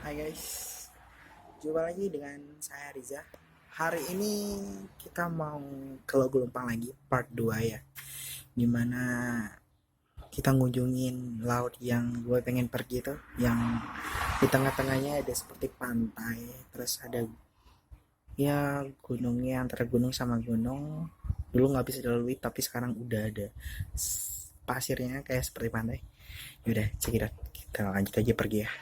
Hai guys, jumpa lagi dengan saya Riza. Hari ini kita mau ke Logo Lumpang lagi, part 2 ya. Dimana kita ngunjungin laut yang gue pengen pergi tuh, yang di tengah-tengahnya ada seperti pantai, terus ada ya gunungnya, antara gunung sama gunung. Dulu nggak bisa dilalui, tapi sekarang udah ada pasirnya kayak seperti pantai. Yaudah, cekidot, kita lanjut aja pergi ya.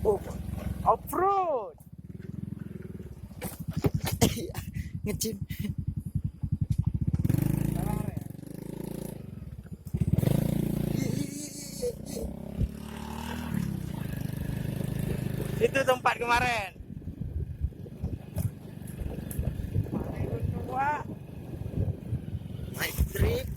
Oh, off-road. Ngecip. Itu tempat kemarin. Kemarin kedua naik trip.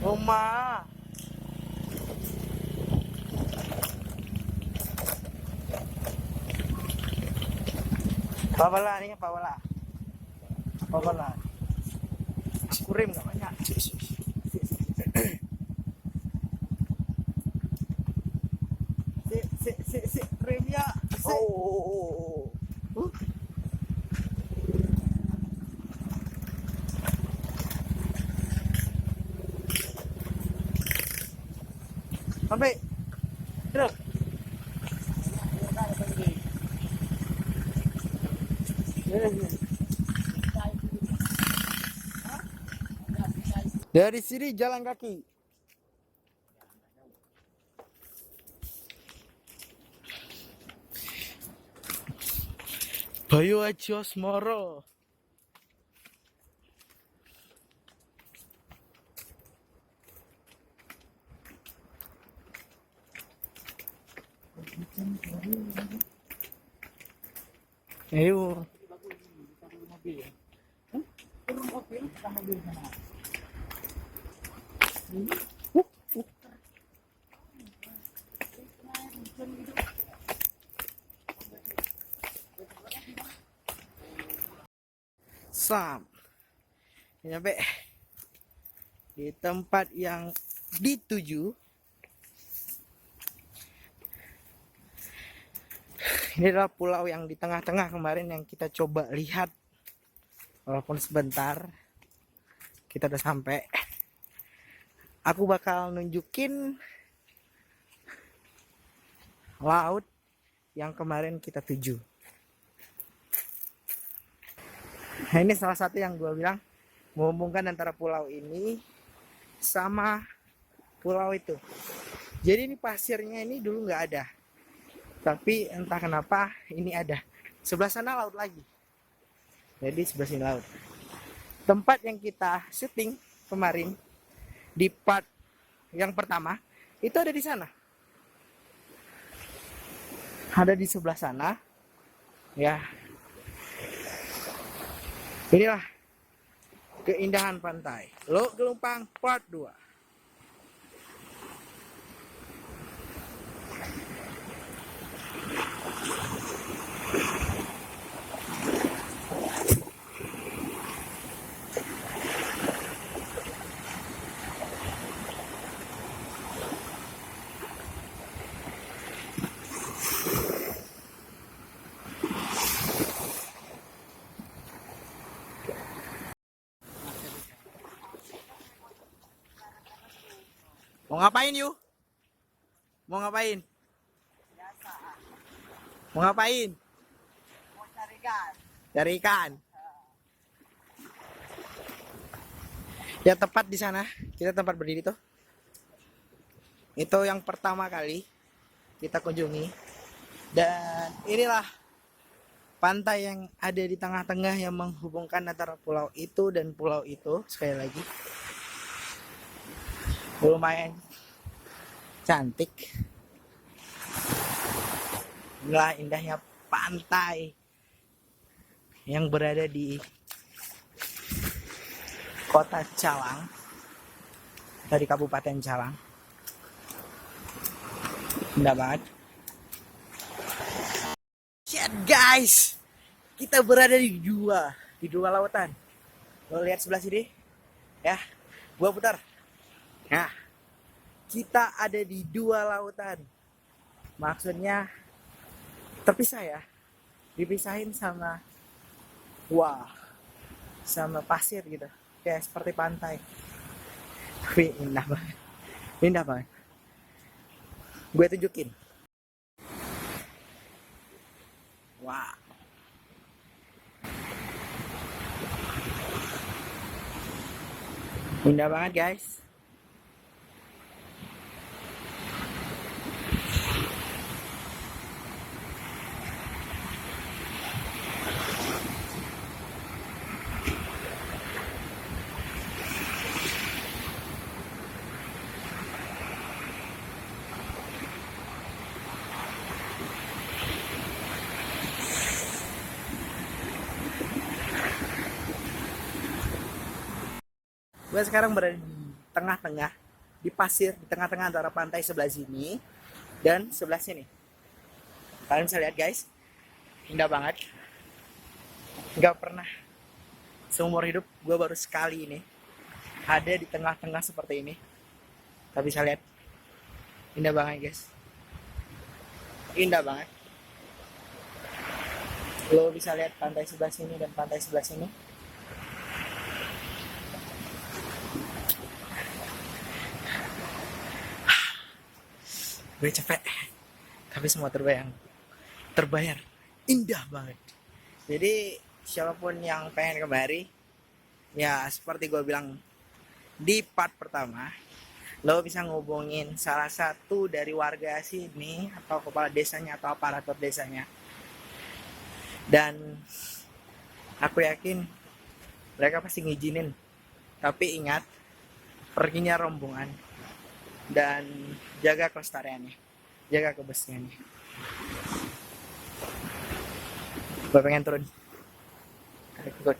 Oma. Pawala nih, pawala. Pawala. Kurim nggak banyak. Si remnya. Oh. Sampai. Terus. Dari sini jalan kaki. Bayu Ajo Smoro. Ayo. Sam. Nyampe di tempat yang dituju. Ini adalah pulau yang di tengah-tengah kemarin yang kita coba lihat. Walaupun sebentar. Kita udah sampai. Aku bakal nunjukin laut yang kemarin kita tuju. Nah, ini salah satu yang gue bilang menghubungkan antara pulau ini sama pulau itu. Jadi ini pasirnya ini dulu nggak ada, tapi entah kenapa ini ada. Sebelah sana laut lagi. Jadi sebelah sini laut. Tempat yang kita syuting kemarin di part yang pertama itu ada di sana. Ada di sebelah sana. Ya. Inilah keindahan pantai Logo Lumpang part 2. Mau ngapain yuk? Mau ngapain? Biasa, Mau ngapain? mau cari gas. Cari ikan. Ya tepat di sana. Kita tempat berdiri tuh. Itu yang pertama kali kita kunjungi. Dan inilah pantai yang ada di tengah-tengah yang menghubungkan antara pulau itu dan pulau itu. Sekali lagi, lumayan cantik. Inilah indahnya pantai yang berada di kota Calang, dari Kabupaten Calang. Indah banget. Shit guys, kita berada di dua lautan. Lo lihat sebelah sini, ya, gua putar. Nah, kita ada di dua lautan. Maksudnya terpisah ya, dipisahin sama sama pasir gitu, kayak seperti pantai. Tapi indah banget, indah banget. Gue tunjukin. Wah, indah banget guys. Gue sekarang berada di tengah-tengah, di pasir, di tengah-tengah antara pantai sebelah sini dan sebelah sini. Kalian bisa lihat guys, indah banget. Gak pernah seumur hidup gue baru sekali ini ada di tengah-tengah seperti ini. Tapi bisa lihat, indah banget guys, indah banget. Lo bisa lihat pantai sebelah sini dan pantai sebelah sini. Gue capek, tapi semua terbayar, indah banget. Jadi siapapun yang pengen kemari, ya seperti gue bilang di part pertama, lo bisa ngubungin salah satu dari warga sini atau kepala desanya atau aparatur desanya. Dan aku yakin mereka pasti ngizinin. Tapi ingat, perginya rombongan dan jaga kelestariannya, jaga kebersihannya. Gue pengen turun. Ikut.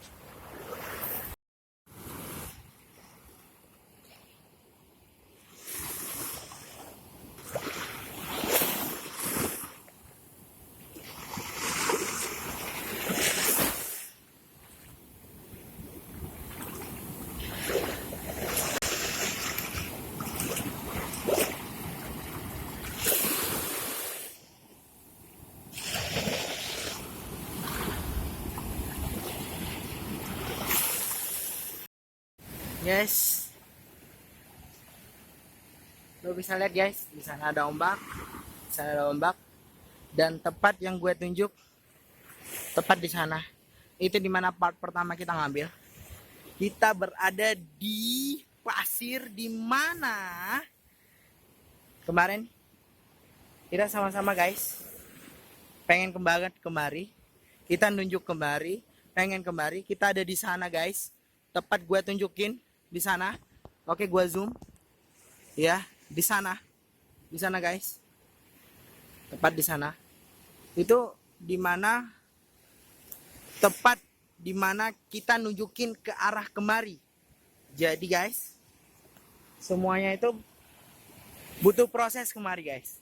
Yes, lo bisa lihat guys, di sana ada ombak, di sana ada ombak, dan tepat yang gue tunjuk, tepat di sana, itu dimana part pertama kita ngambil. Kita berada di pasir, di mana kemarin kita sama-sama guys pengen kemari, kita nunjuk kemari, pengen kemari, kita ada di sana guys, tepat gue tunjukin di sana. Oke, gue zoom ya, di sana guys, tepat di sana. Itu dimana, tepat dimana kita nunjukin ke arah kemari. Jadi guys, semuanya itu butuh proses kemari guys.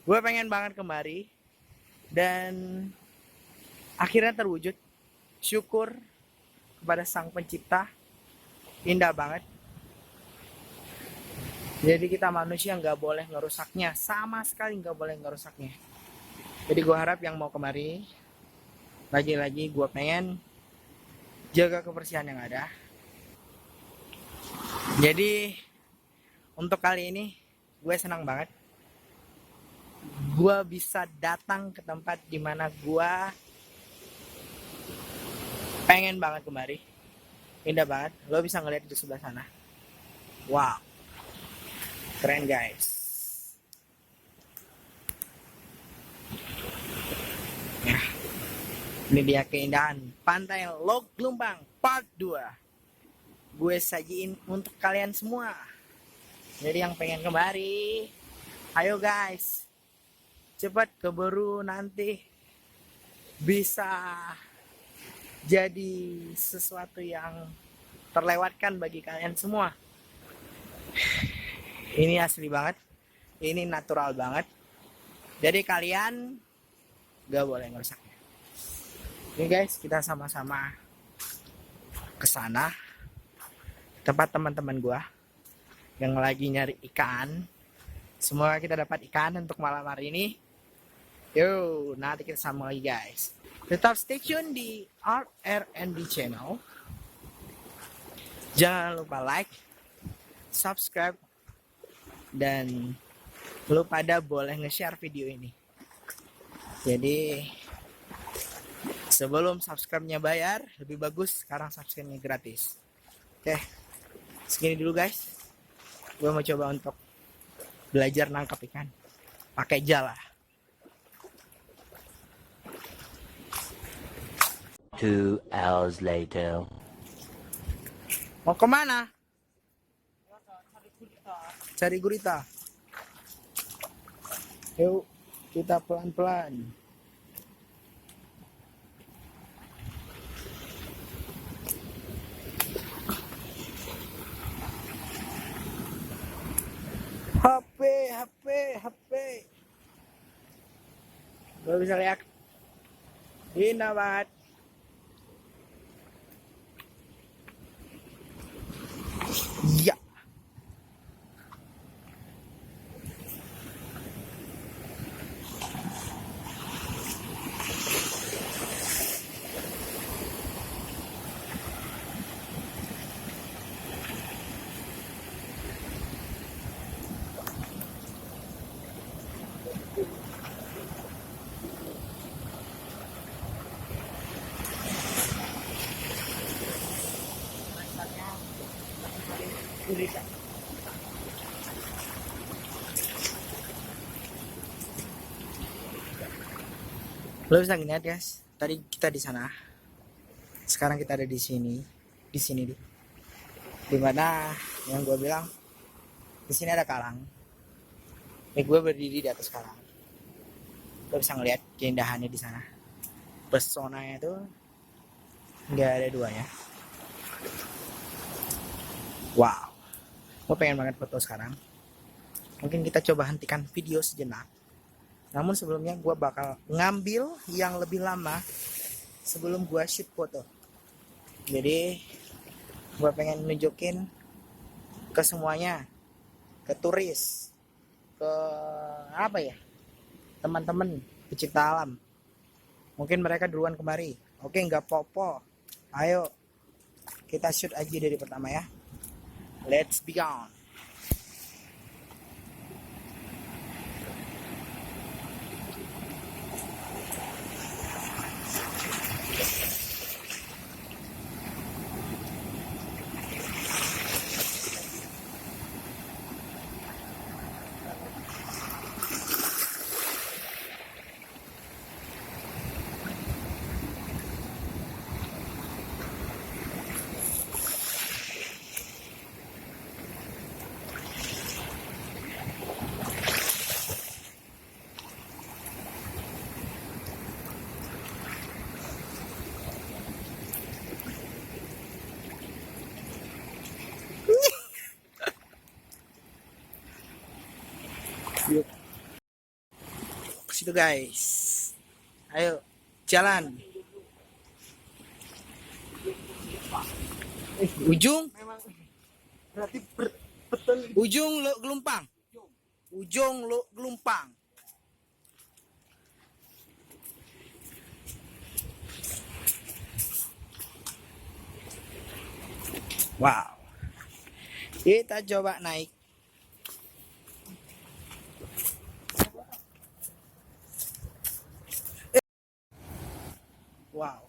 Gue pengen banget kemari dan akhirnya terwujud. Syukur kepada Sang Pencipta, indah banget. Jadi kita manusia nggak boleh ngerusaknya, sama sekali nggak boleh ngerusaknya. Jadi gue harap yang mau kemari, lagi-lagi gue pengen jaga kebersihan yang ada. Jadi untuk kali ini gue senang banget, gue bisa datang ke tempat dimana gue pengen banget kemari. Indah banget, lo bisa ngeliat di sebelah sana. Wow, Keren guys. Ya, ini dia keindahan Pantai Lok Gelumpang Part 2. Gue sajiin untuk kalian semua. Jadi yang pengen kembali, ayo guys, cepat keburu nanti bisa jadi sesuatu yang terlewatkan bagi kalian semua. Ini asli banget, ini natural banget. Jadi kalian gak boleh ngerusaknya. Ini guys, kita sama-sama ke sana, tempat teman-teman gua yang lagi nyari ikan. Semoga kita dapat ikan untuk malam hari ini. Yo, nanti kita sambung lagi guys. Tetap stay tune di RRND channel. Jangan lupa like, subscribe, dan lu pada boleh nge-share video ini. Jadi sebelum subscribe-nya bayar, lebih bagus sekarang subscribe-nya gratis. Oke, segini dulu guys. Gue mau coba untuk belajar nangkap ikan pakai jala. 2 hours later. Mau kemana? Cari gurita. Cari gurita. Yuk, kita pelan-pelan. HP. Lo bisa lihat. Indah banget. Ya. Gurita. Lo bisa lihat guys, tadi kita di sana, sekarang kita ada di sini nih, dimana yang gue bilang di sini ada karang. Ini gue berdiri di atas karang, lo bisa ngeliat keindahannya di sana, pesonanya tuh nggak ada duanya. Wow, gue pengen banget foto sekarang. Mungkin kita coba hentikan video sejenak. Namun sebelumnya gue bakal ngambil yang lebih lama sebelum gue shoot foto. Jadi gue pengen nunjukin ke semuanya, ke turis, ke apa ya, teman-teman pecinta alam. Mungkin mereka duluan kemari. Oke, nggak popo. Ayo kita shoot aja dari pertama ya. Let's begin. Yuk. Ke situ guys. Ayo, jalan. Ujung. Memang berarti betul. Ujung Lok Gelumpang. Ujung Lok Gelumpang. Wow. Kita coba naik. Wow.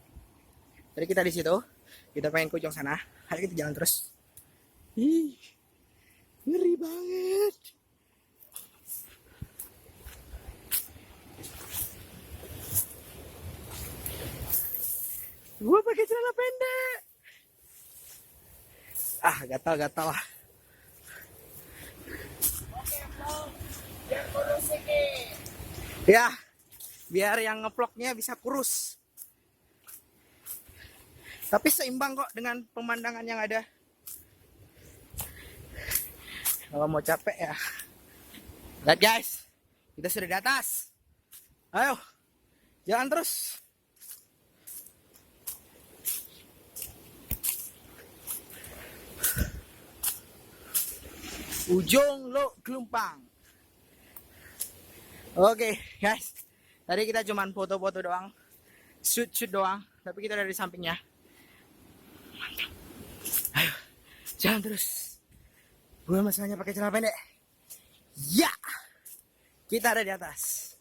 Tadi kita di situ. Kita pengen ke ujung sana. Ayo kita jalan terus. Ih, ngeri banget. Gue pakai celana pendek. Ah, gatal lah. Ya, biar yang ngevlognya bisa kurus. Tapi seimbang kok dengan pemandangan yang ada. Kalau mau capek ya. Lihat guys, kita sudah di atas. Ayo, jalan terus. Ujung Lok Gelumpang. Oke guys, tadi kita cuman foto-foto doang, shoot doang, tapi kita dari sampingnya. Mantap. Ayo, jalan terus. Gue masalahnya pakai celana pendek. Ya, kita ada di atas.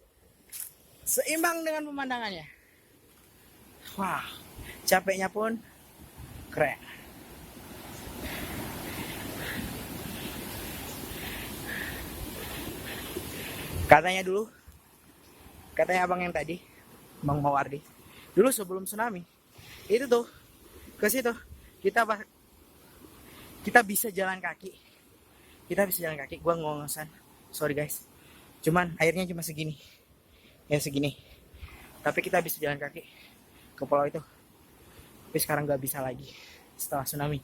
Seimbang dengan pemandangannya. Wah, capeknya pun keren. Katanya abang yang tadi, Bang Mawardi, dulu sebelum tsunami, itu tuh ke situ kita bisa jalan kaki. Gua ngongsan, sorry guys. Cuman airnya cuma segini, ya segini. Tapi kita bisa jalan kaki ke pulau itu. Tapi sekarang nggak bisa lagi setelah tsunami.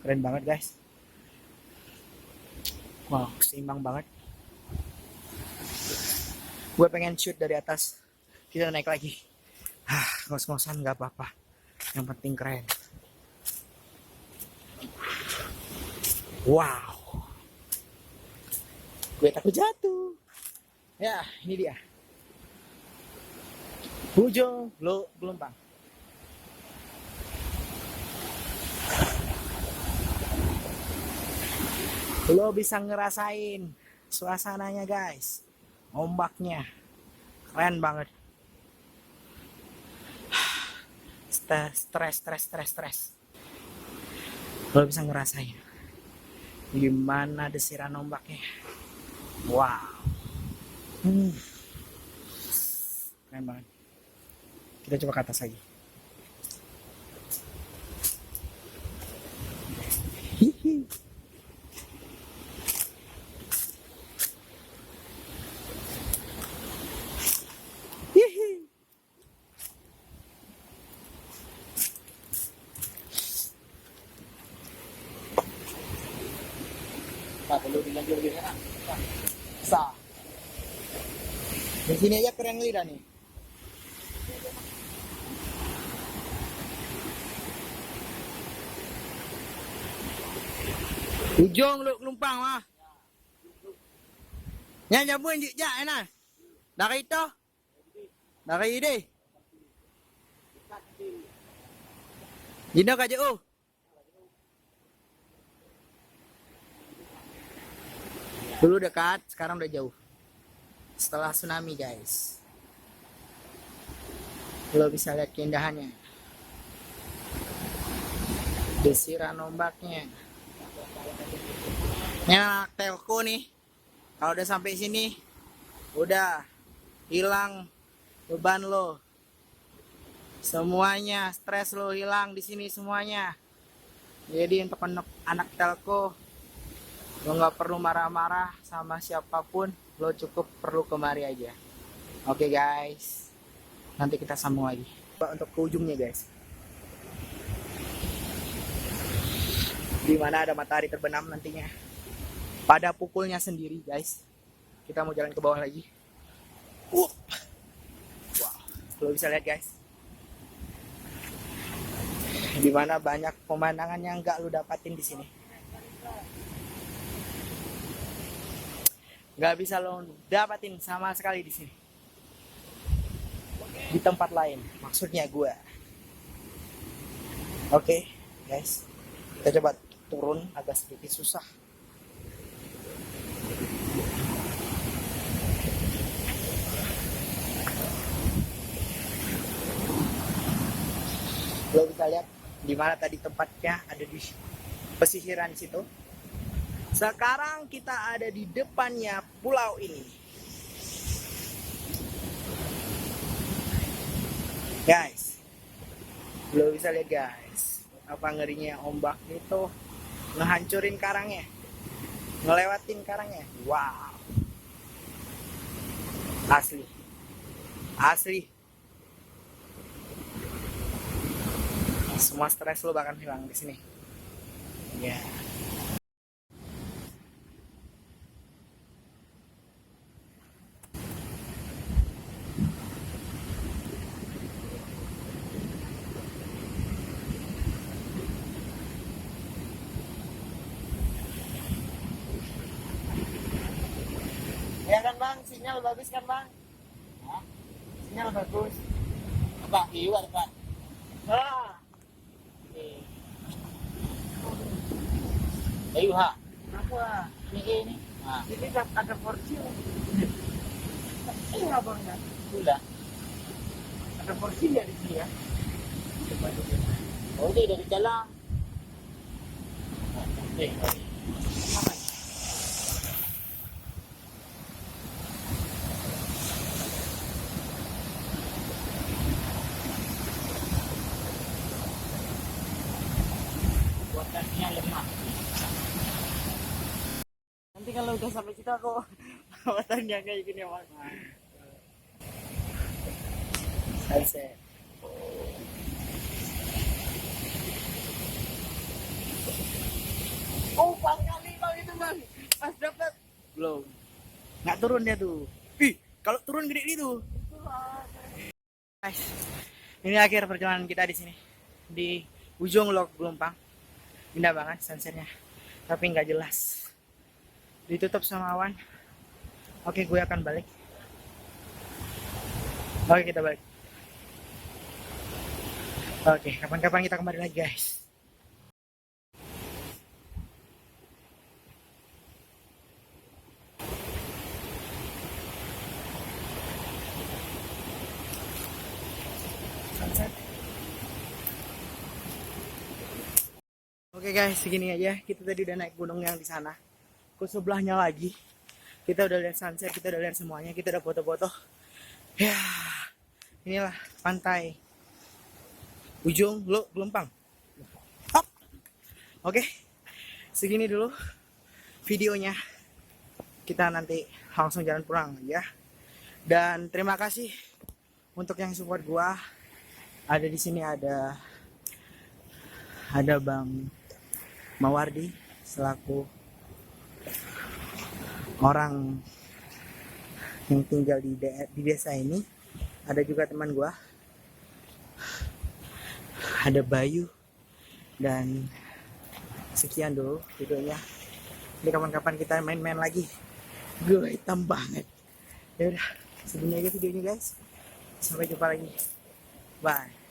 Keren banget guys. Wow, seimbang banget. Gue pengen shoot dari atas. Kita naik lagi. Ngos-ngosan gak apa-apa. Yang penting keren. Wow. Gue takut jatuh. Ya, ini dia. Ujung Lok Gelumpang. Lo bisa ngerasain suasananya guys. Ombaknya keren banget. Stres. Lo bisa ngerasain gimana desiran ombaknya. Wow. Keren banget. Kita coba ke atas lagi. Hihi. Perlu dilanjut lebih enak. Sah. Di sini aja keren lidah nih. Ujung Lok Gelumpang mah. Nya jabun je enak. Dari itu. Dari ide. Dino ka jauh. Dulu dekat, sekarang udah jauh. Setelah tsunami guys. Lo bisa lihat keindahannya. Desiran ombaknya. Ini anak telco nih. Kalau udah sampai sini, udah hilang beban lo. Semuanya, stres lo hilang di sini semuanya. Jadi untuk anak telco, lo nggak perlu marah-marah sama siapapun, lo cukup perlu kemari aja. Oke guys, nanti kita sambung lagi untuk ke ujungnya guys, dimana ada matahari terbenam nantinya pada pukulnya sendiri guys. Kita mau jalan ke bawah lagi. Wow, lo bisa lihat guys, dimana banyak pemandangan yang nggak lo dapatin di sini. Nggak bisa lo dapatin sama sekali di sini, di tempat lain, maksudnya gue. Oke guys, kita coba turun, agak sedikit susah. Lo bisa lihat di mana tadi tempatnya ada di pesisiran situ. Sekarang kita ada di depannya pulau ini. Guys, Lo bisa lihat guys, apa ngerinya ombak itu ngehancurin karangnya, ngelewatin karangnya. Wow, asli, asli. Semua stres lo bakal hilang di sini. Ya. Ya kan bang, sinyal bagus kan bang? Hah? Sinyal bagus. Apa? Iya, Pak. Ah, Ayo, ha. apa? Ini. Ah, Ini ada porsi. Iya bang ya. sudah. Ada porsinya di sini ya. Oh, ini dari jalan. Oke. Buatannya lemah. Nanti kalau udah sampai situ aku perawatan yang kayak gini mas. Sunset. Oh bang kali bang itu bang, pas dapat belum, nggak turun dia tuh. Ih, kalau turun gede itu. Guys, ini akhir perjalanan kita di sini di ujung Lok Gelompang. Indah banget sunsetnya, tapi nggak jelas. Ditutup sama awan. Oke, gue akan balik. Oke, kita balik. Oke, kapan-kapan kita kembali lagi guys. Sunset. Oke guys, segini aja. Kita tadi udah naik gunung yang di sana. Ke sebelahnya lagi. Kita udah lihat sunset, kita udah lihat semuanya, kita udah foto-foto. Ya, inilah pantai ujung Lok Gelompang. Hop. Oke, segini dulu videonya. Kita nanti langsung jalan pulang ya. Dan terima kasih untuk yang support gua. Ada di sini ada Bang Mawardi selaku orang yang tinggal di desa ini. Ada juga teman gua, ada Bayu, dan sekian dulu videonya. Jadi kapan-kapan kita main-main lagi. Gue hitam banget. Ya udah, segini aja videonya guys. Sampai jumpa lagi. Bye.